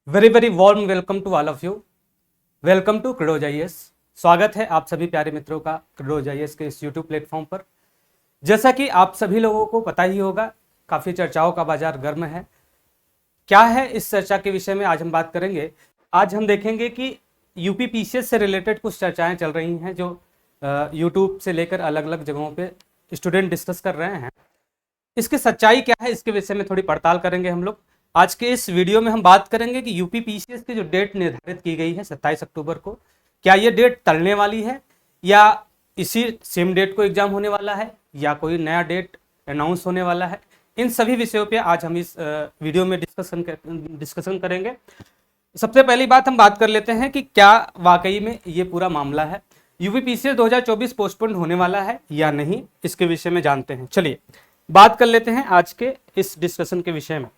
Very very warm welcome to all of you. Welcome to Credos IAS. स्वागत है आप सभी प्यारे मित्रों का क्रिडोज आईएएस के इस यूट्यूब प्लेटफॉर्म पर। जैसा कि आप सभी लोगों को पता ही होगा, काफ़ी चर्चाओं का बाजार गर्म है। क्या है इस चर्चा के विषय में आज हम बात करेंगे। आज हम देखेंगे कि यूपी पीसीएस से रिलेटेड कुछ चर्चाएं चल रही हैं जो यूट्यूब से लेकर अलग अलग जगहों पे स्टूडेंट डिस्कस कर रहे हैं। इसकी सच्चाई क्या है, इसके विषय में थोड़ी पड़ताल करेंगे हम लोग। आज के इस वीडियो में हम बात करेंगे कि यूपी पीसीएस की जो डेट निर्धारित की गई है 27 अक्टूबर को, क्या ये डेट टलने वाली है या इसी सेम डेट को एग्जाम होने वाला है या कोई नया डेट अनाउंस होने वाला है। इन सभी विषयों पे आज हम इस वीडियो में डिस्कशन करेंगे। सबसे पहली बात हम बात कर लेते हैं कि क्या वाकई में ये पूरा मामला है, यूपी पीसीएस 2024 पोस्टपोन होने वाला है या नहीं, इसके विषय में जानते हैं। चलिए बात कर लेते हैं आज के इस डिस्कशन के विषय में।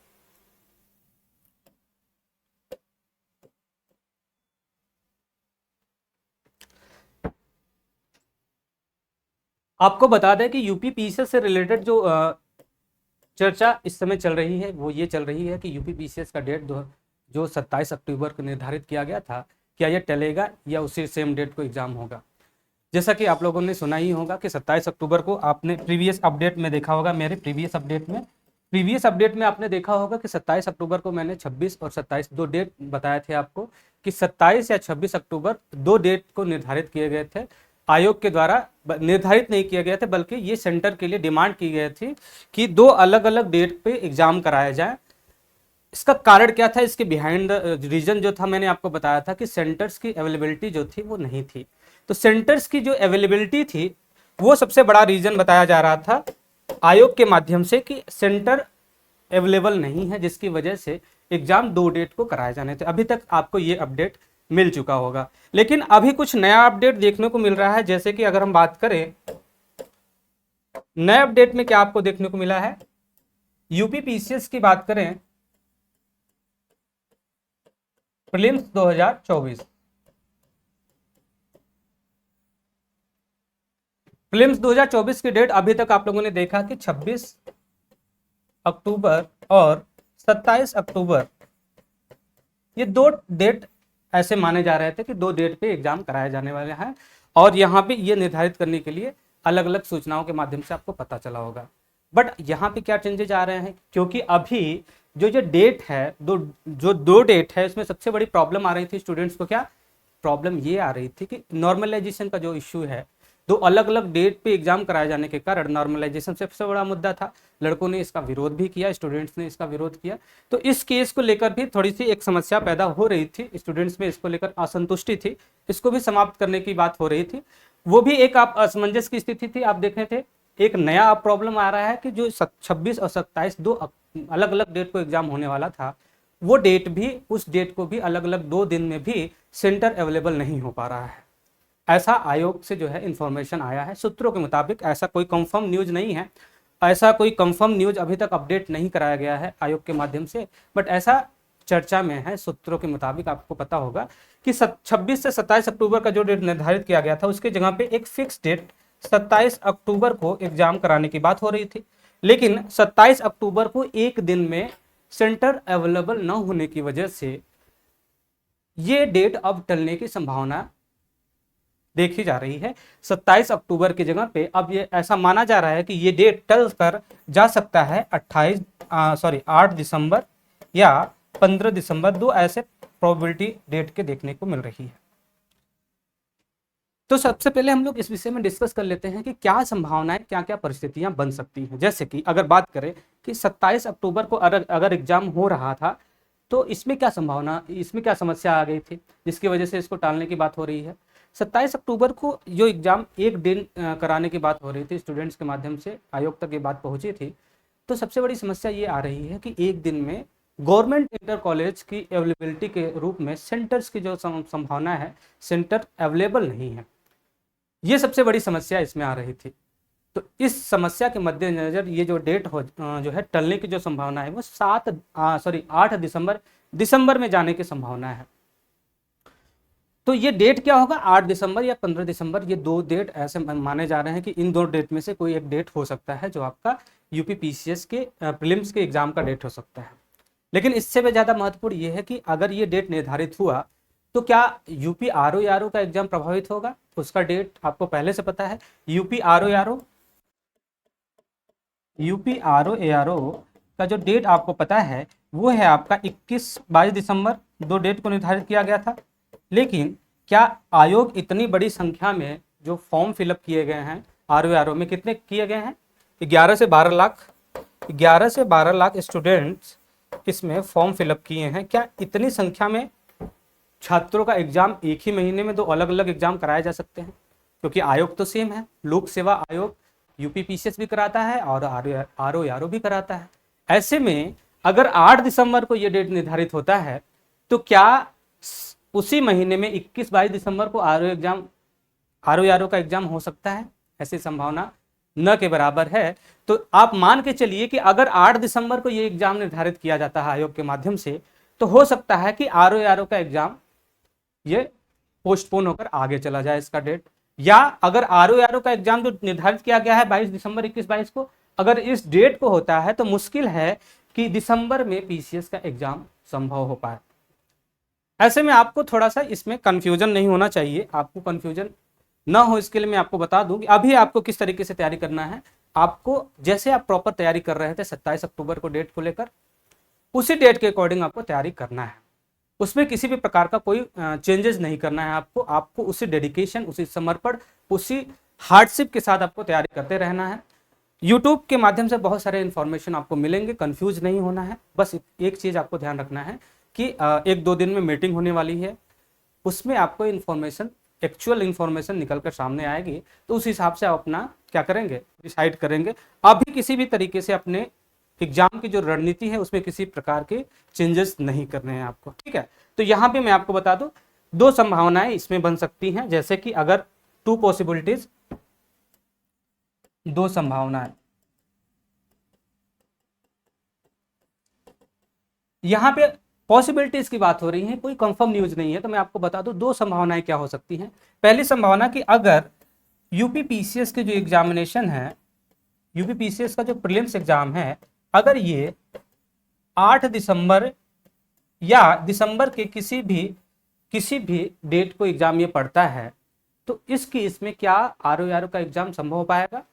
आपको बता दें कि यूपी पीसीएस से रिलेटेड जो चर्चा इस समय चल रही है वो ये चल रही है कि यूपी पीसीएस का डेट जो 27 अक्टूबर को निर्धारित किया गया था, क्या ये टलेगा या उसी सेम डेट को एग्जाम होगा। जैसा कि आप लोगों ने सुना ही होगा कि 27 अक्टूबर को आपने प्रीवियस अपडेट में देखा होगा, मेरे प्रीवियस अपडेट में आपने देखा होगा कि 27 अक्टूबर को मैंने 26 और 27 दो डेट बताए थे आपको कि 27 या 26 अक्टूबर दो डेट को निर्धारित किए गए थे आयोग के द्वारा। निर्धारित नहीं किए गए थे बल्कि ये सेंटर के लिए डिमांड की गई थी कि दो अलग अलग डेट पे एग्जाम कराया जाए। इसका कारण क्या था, इसके बिहाइंड द रीजन जो था मैंने आपको बताया था कि सेंटर्स की अवेलेबिलिटी जो थी वो नहीं थी। तो सेंटर्स की जो अवेलेबिलिटी थी वो सबसे बड़ा रीजन बताया जा रहा था आयोग के माध्यम से कि सेंटर अवेलेबल नहीं है, जिसकी वजह से एग्जाम दो डेट को कराए जाने थे। अभी तक आपको ये अपडेट मिल चुका होगा, लेकिन अभी कुछ नया अपडेट देखने को मिल रहा है। जैसे कि अगर हम बात करें नए अपडेट में क्या आपको देखने को मिला है, यूपी पीसीएस की बात करें प्रीलिम्स 2024 प्रीलिम्स 2024 की डेट अभी तक आप लोगों ने देखा कि 26 अक्टूबर और 27 अक्टूबर, ये दो डेट ऐसे माने जा रहे थे कि दो डेट पे एग्जाम कराए जाने वाले हैं। और यहाँ पे ये निर्धारित करने के लिए अलग अलग सूचनाओं के माध्यम से आपको पता चला होगा। बट यहाँ पे क्या चेंजेज आ रहे हैं, क्योंकि अभी जो डेट है, दो डेट है, इसमें सबसे बड़ी प्रॉब्लम आ रही थी स्टूडेंट्स को। क्या प्रॉब्लम ये आ रही थी कि नॉर्मलाइजेशन का जो इश्यू है, दो अलग अलग डेट पे एग्जाम कराए जाने के कारण नॉर्मलाइजेशन सबसे बड़ा मुद्दा था। लड़कों ने इसका विरोध भी किया, स्टूडेंट्स ने इसका विरोध किया। तो इस केस को लेकर भी थोड़ी सी एक समस्या पैदा हो रही थी, स्टूडेंट्स में इसको लेकर असंतुष्टि थी, इसको भी समाप्त करने की बात हो रही थी। वो भी एक आप असमंजस की स्थिति थी। आप देख रहे थे एक नया प्रॉब्लम आ रहा है कि जो 26 और 27 दो अलग अलग डेट को एग्जाम होने वाला था, वो डेट भी, उस डेट को भी अलग अलग दो दिन में भी सेंटर अवेलेबल नहीं हो पा रहा है। ऐसा आयोग से जो है इंफॉर्मेशन आया है सूत्रों के मुताबिक। ऐसा कोई कंफर्म न्यूज नहीं है, ऐसा कोई कंफर्म न्यूज अभी तक अपडेट नहीं कराया गया है आयोग के माध्यम से, बट ऐसा चर्चा में है सूत्रों के मुताबिक। आपको पता होगा कि 26 से 27 अक्टूबर का जो डेट निर्धारित किया गया था, उसकी जगह पे एक फिक्स डेट 27 अक्टूबर को एग्जाम कराने की बात हो रही थी। लेकिन 27 अक्टूबर को एक दिन में सेंटर अवेलेबल न होने की वजह से ये डेट अब टलने की संभावना देखी जा रही है। 27 अक्टूबर की जगह पे अब ये ऐसा माना जा रहा है कि ये डेट टल कर जा सकता है 8 दिसंबर या 15 दिसंबर, दो ऐसे प्रोबेबिलिटी डेट के देखने को मिल रही है। तो सबसे पहले हम लोग इस विषय में डिस्कस कर लेते हैं कि क्या संभावनाएं, क्या क्या परिस्थितियां बन सकती हैं। जैसे कि अगर बात करें कि 27 अक्टूबर को अगर एग्जाम हो रहा था, तो इसमें क्या संभावना, इसमें क्या समस्या आ गई थी जिसकी वजह से इसको टालने की बात हो रही है। 27 अक्टूबर को जो एग्जाम एक दिन कराने की बात हो रही थी, स्टूडेंट्स के माध्यम से आयोग तक ये बात पहुंची थी। तो सबसे बड़ी समस्या ये आ रही है कि एक दिन में गवर्नमेंट इंटर कॉलेज की अवेलेबिलिटी के रूप में सेंटर्स की जो संभावना है, सेंटर अवेलेबल नहीं है। ये सबसे बड़ी समस्या इसमें आ रही थी। तो इस समस्या के मद्देनजर ये जो डेट जो है टलने की जो संभावना है वो 8 दिसंबर में जाने की संभावना है। तो ये डेट क्या होगा, 8 दिसंबर या 15 दिसंबर, ये दो डेट ऐसे माने जा रहे हैं कि इन दो डेट में से कोई एक डेट हो सकता है जो आपका यूपी पीसीएस के प्रीलिम्स के एग्जाम का डेट हो सकता है। लेकिन इससे भी ज़्यादा महत्वपूर्ण ये है कि अगर ये डेट निर्धारित हुआ तो क्या यूपी आरओ आरओ का एग्जाम प्रभावित होगा? उसका डेट आपको पहले से पता है। यूपी आरओ आरओ का जो डेट आपको पता है वो है आपका 21-22 दिसंबर, दो डेट को निर्धारित किया गया था। लेकिन क्या आयोग इतनी बड़ी संख्या में जो फॉर्म फिलअप किए गए हैं आरओ आरओ में, कितने किए गए हैं? 11 से 12 लाख, 11 से 12 लाख स्टूडेंट्स इसमें फॉर्म फिलअप किए हैं। क्या इतनी संख्या में छात्रों का एग्जाम एक ही महीने में दो अलग अलग एग्जाम कराए जा सकते हैं? क्योंकि आयोग तो सेम है, लोक सेवा आयोग यूपीपीसीएस भी कराता है और आरओ आरओ भी कराता है। ऐसे में अगर 8 दिसंबर को यह डेट निर्धारित होता है तो क्या उसी महीने में 21-22 दिसंबर को आरओ आरओ का एग्जाम हो सकता है? ऐसी संभावना न के बराबर है। तो आप मान के चलिए कि अगर 8 दिसंबर को यह एग्जाम निर्धारित किया जाता है आयोग के माध्यम से, तो हो सकता है कि आरओ आरओ का एग्जाम ये पोस्टपोन होकर आगे चला जाए इसका डेट। या अगर आरओ आरओ का एग्जाम जो निर्धारित किया गया है 22 दिसंबर 21-22 को, अगर इस डेट को होता है तो मुश्किल है कि दिसंबर में पीसीएस का एग्जाम संभव हो पाए। ऐसे में आपको थोड़ा सा इसमें कंफ्यूजन नहीं होना चाहिए। आपको कंफ्यूजन ना हो इसके लिए मैं आपको बता दूं कि अभी आपको किस तरीके से तैयारी करना है। आपको जैसे आप प्रॉपर तैयारी कर रहे थे 27 अक्टूबर को डेट को लेकर, उसी डेट के अकॉर्डिंग आपको तैयारी करना है। उसमें किसी भी प्रकार का कोई चेंजेस नहीं करना है। आपको उसी डेडिकेशन, उसी समर्पण, उसी हार्डशिप के साथ आपको तैयारी करते रहना है। यूट्यूब के माध्यम से बहुत सारे इन्फॉर्मेशन आपको मिलेंगे, कंफ्यूज नहीं होना है। बस एक चीज़ आपको ध्यान रखना है कि 1-2 दिन में मीटिंग होने वाली है, उसमें आपको इन्फॉर्मेशन, एक्चुअल इन्फॉर्मेशन निकल कर सामने आएगी, तो उस हिसाब से आप अपना क्या करेंगे, डिसाइड करेंगे। अभी किसी भी तरीके से अपने एग्जाम की जो रणनीति है उसमें किसी प्रकार के चेंजेस नहीं करने हैं आपको, ठीक है। तो यहाँ पे मैं आपको बता दूं, दो संभावनाएं इसमें बन सकती हैं। जैसे कि अगर 2 पॉसिबिलिटीज, दो संभावनाएं, यहाँ पे पॉसिबिलिटीज की बात हो रही है, कोई कंफर्म न्यूज नहीं है। तो मैं आपको बता दूं दो संभावनाएं क्या हो सकती हैं। पहली संभावना कि अगर यूपीपीसीएस के जो एग्जामिनेशन है, यूपीपीसीएस का जो प्रीलिम्स एग्जाम है, अगर ये 8 दिसंबर या दिसंबर के किसी भी डेट को एग्जाम ये पड़ता है, तो इस केस में क्या आरओ आरओ का एग्जाम संभव हो पाएगा?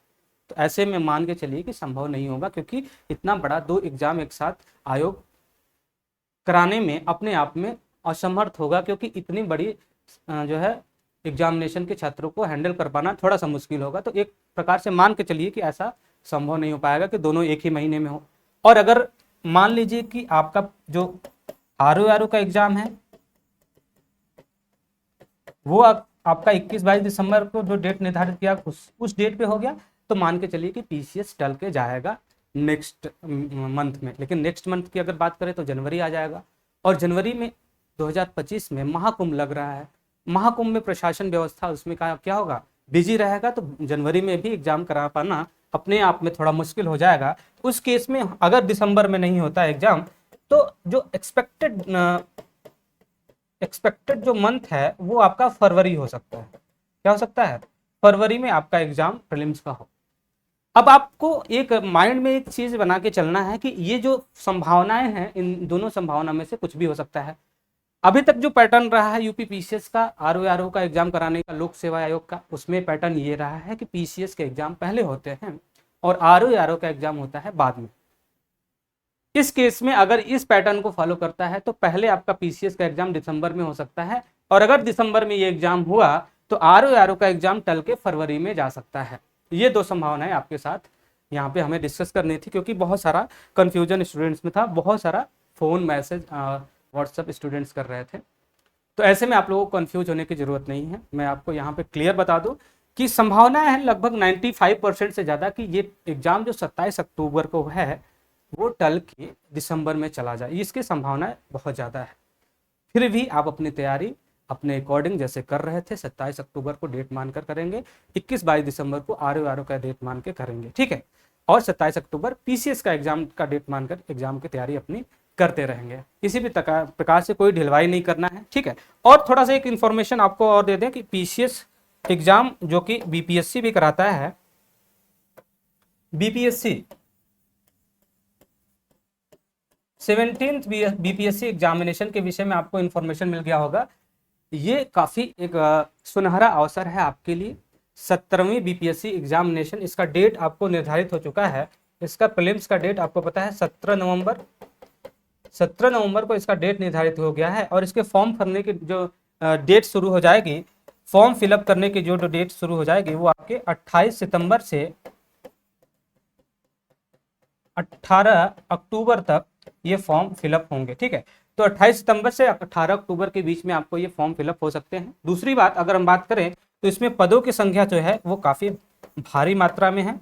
तो ऐसे में मान के चलिए कि संभव नहीं होगा, क्योंकि इतना बड़ा दो एग्जाम एक साथ आयोग कराने में अपने आप में असमर्थ होगा, क्योंकि इतनी बड़ी जो है एग्जामिनेशन के छात्रों को हैंडल कर पाना थोड़ा सा मुश्किल होगा। तो एक प्रकार से मान के चलिए कि ऐसा संभव नहीं हो पाएगा कि दोनों एक ही महीने में हो। और अगर मान लीजिए कि आपका जो आरओ आरओ का एग्जाम है वो आपका 21-22 दिसंबर को जो डेट निर्धारित किया उस डेट पे हो गया, तो मान के चलिए कि पीसीएस टल के जाएगा नेक्स्ट मंथ में। लेकिन नेक्स्ट मंथ की अगर बात करें तो जनवरी आ जाएगा, और जनवरी में 2025 में महाकुंभ लग रहा है। महाकुंभ में प्रशासन व्यवस्था उसमें क्या होगा, बिजी रहेगा। तो जनवरी में भी एग्जाम करा पाना अपने आप में थोड़ा मुश्किल हो जाएगा। उस केस में अगर दिसंबर में नहीं होता एग्जाम, तो जो एक्सपेक्टेड जो मंथ है वो आपका फरवरी हो सकता है। क्या हो सकता है? फरवरी में आपका एग्जाम प्रीलिम्स का हो। अब आपको एक माइंड में एक चीज बना के चलना है कि ये जो संभावनाएं हैं, इन दोनों संभावना में से कुछ भी हो सकता है। अभी तक जो पैटर्न रहा है यूपीपीसीएस का आरओ आरओ का एग्जाम कराने का, लोक सेवा आयोग का, उसमें पैटर्न ये रहा है कि पीसीएस के एग्जाम पहले होते हैं और आरओ आरओ का एग्जाम होता है बाद में। इस केस में अगर इस पैटर्न को फॉलो करता है तो पहले आपका पीसीएस का एग्जाम दिसंबर में हो सकता है, और अगर दिसंबर में ये एग्जाम हुआ तो आरओ आरओ का एग्जाम टल के फरवरी में जा सकता है। ये दो संभावनाएं आपके साथ यहाँ पे हमें डिस्कस करनी थी, क्योंकि बहुत सारा कंफ्यूजन स्टूडेंट्स में था, बहुत सारा फोन मैसेज व्हाट्सएप स्टूडेंट्स कर रहे थे। तो ऐसे में आप लोगों को कंफ्यूज होने की जरूरत नहीं है। मैं आपको यहाँ पे क्लियर बता दूं कि संभावनाएं हैं लगभग 95% से ज़्यादा कि ये एग्जाम जो 27 अक्टूबर को है वो टल के दिसंबर में चला जाए, इसकी संभावना बहुत ज़्यादा है। फिर भी आप अपनी तैयारी अपने अकॉर्डिंग जैसे कर रहे थे 27 अक्टूबर को डेट मानकर करेंगे, 21-22 दिसंबर को आरओ आरओ का डेट मान के करेंगे, ठीक है। और 27 अक्टूबर पीसीएस का एग्जाम का डेट मानकर एग्जाम की तैयारी अपनी करते रहेंगे। किसी भी प्रकार से कोई ढिलवाई नहीं करना है, ठीक है। और थोड़ा सा एक इन्फॉर्मेशन आपको और दे दें कि पीसीएस एग्जाम जो कि बीपीएससी भी कराता है, बीपीएससी 17th बीपीएससी एग्जामिनेशन के विषय में आपको इन्फॉर्मेशन मिल गया होगा। ये काफ़ी एक सुनहरा अवसर है आपके लिए। 17वीं बीपीएससी एग्जामिनेशन, इसका डेट आपको निर्धारित हो चुका है। इसका प्रीलिम्स का डेट आपको पता है 17 नवंबर को इसका डेट निर्धारित हो गया है। और इसके फॉर्म भरने की जो डेट शुरू हो जाएगी, फॉर्म फिलअप करने की जो डेट शुरू हो जाएगी वो आपके 28 सितंबर से 18 अक्टूबर तक ये फॉर्म फिलअप होंगे। ठीक है, तो 28 सितंबर से 18 अक्टूबर के बीच में आपको ये फॉर्म फिलअप हो सकते हैं। दूसरी बात, अगर हम बात करें तो इसमें पदों की संख्या जो है वो काफी भारी मात्रा में है।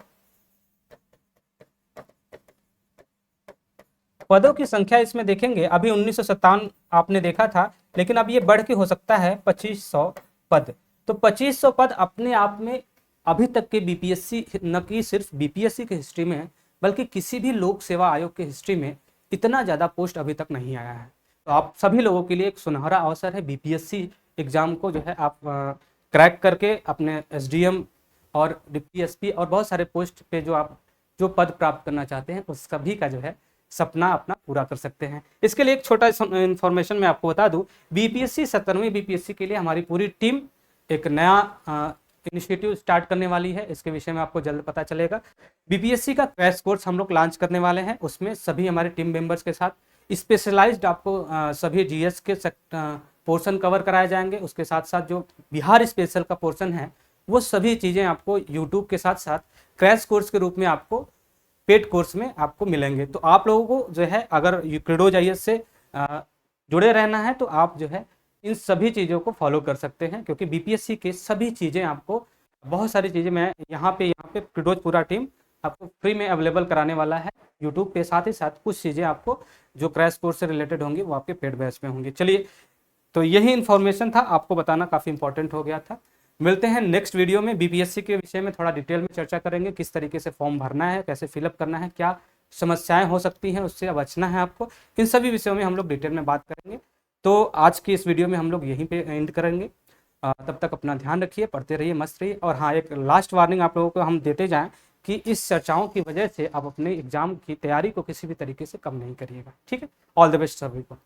पदों की संख्या इसमें देखेंगे, अभी 1957 आपने देखा था, लेकिन अब ये बढ़ के हो सकता है 2500 पद। तो 2500 पद अपने आप में अभी तक के बीपीएससी, न कि सिर्फ बीपीएससी की हिस्ट्री में, बल्कि किसी भी लोक सेवा आयोग की हिस्ट्री में इतना ज़्यादा पोस्ट अभी तक नहीं आया है। तो आप सभी लोगों के लिए एक सुनहरा अवसर है। बीपीएससी एग्जाम को जो है आप क्रैक करके अपने एसडीएम और डीपीएसपी और बहुत सारे पोस्ट पे जो पद प्राप्त करना चाहते हैं उस सभी का जो है सपना अपना पूरा कर सकते हैं। इसके लिए एक छोटा इन्फॉर्मेशन मैं आपको बता दूं, बीपीएससी 17वीं बीपीएससी के लिए हमारी पूरी टीम एक नया इनिशिएटिव स्टार्ट करने वाली है। इसके विषय में आपको जल्द पता चलेगा। बीपीएससी का क्रैश कोर्स हम लोग लॉन्च करने वाले हैं। उसमें सभी हमारे टीम मेंबर्स के साथ स्पेशलाइज्ड आपको सभी जीएस के पोर्शन कवर कराए जाएंगे। उसके साथ साथ जो बिहार स्पेशल का पोर्शन है वो सभी चीज़ें आपको यूट्यूब के साथ साथ क्रैश कोर्स के रूप में आपको पेड कोर्स में आपको मिलेंगे। तो आप लोगों को जो है अगर क्रीडो जीएस से जुड़े रहना है तो आप जो है इन सभी चीज़ों को फॉलो कर सकते हैं, क्योंकि बीपीएससी के सभी चीज़ें आपको, बहुत सारी चीज़ें मैं यहाँ पे क्रीडोज पूरा टीम आपको फ्री में अवेलेबल कराने वाला है यूट्यूब पे। साथ ही साथ कुछ चीज़ें आपको जो क्रैश कोर्स से रिलेटेड होंगी वो आपके पेड बैच में होंगी। चलिए, तो यही इन्फॉर्मेशन था, आपको बताना काफ़ी इंपॉर्टेंट हो गया था। मिलते हैं नेक्स्ट वीडियो में। बीपीएससी के विषय में थोड़ा डिटेल में चर्चा करेंगे, किस तरीके से फॉर्म भरना है, कैसे फिलअप करना है, क्या समस्याएं हो सकती हैं, उससे बचना है आपको। इन सभी विषयों में हम लोग डिटेल में बात करेंगे। तो आज की इस वीडियो में हम लोग यहीं पे एंड करेंगे। तब तक अपना ध्यान रखिए, पढ़ते रहिए, मस्त रहिए। और हाँ, एक लास्ट वार्निंग आप लोगों को हम देते जाएं कि इस चर्चाओं की वजह से आप अपने एग्जाम की तैयारी को किसी भी तरीके से कम नहीं करिएगा। ठीक है, ऑल द बेस्ट सभी को।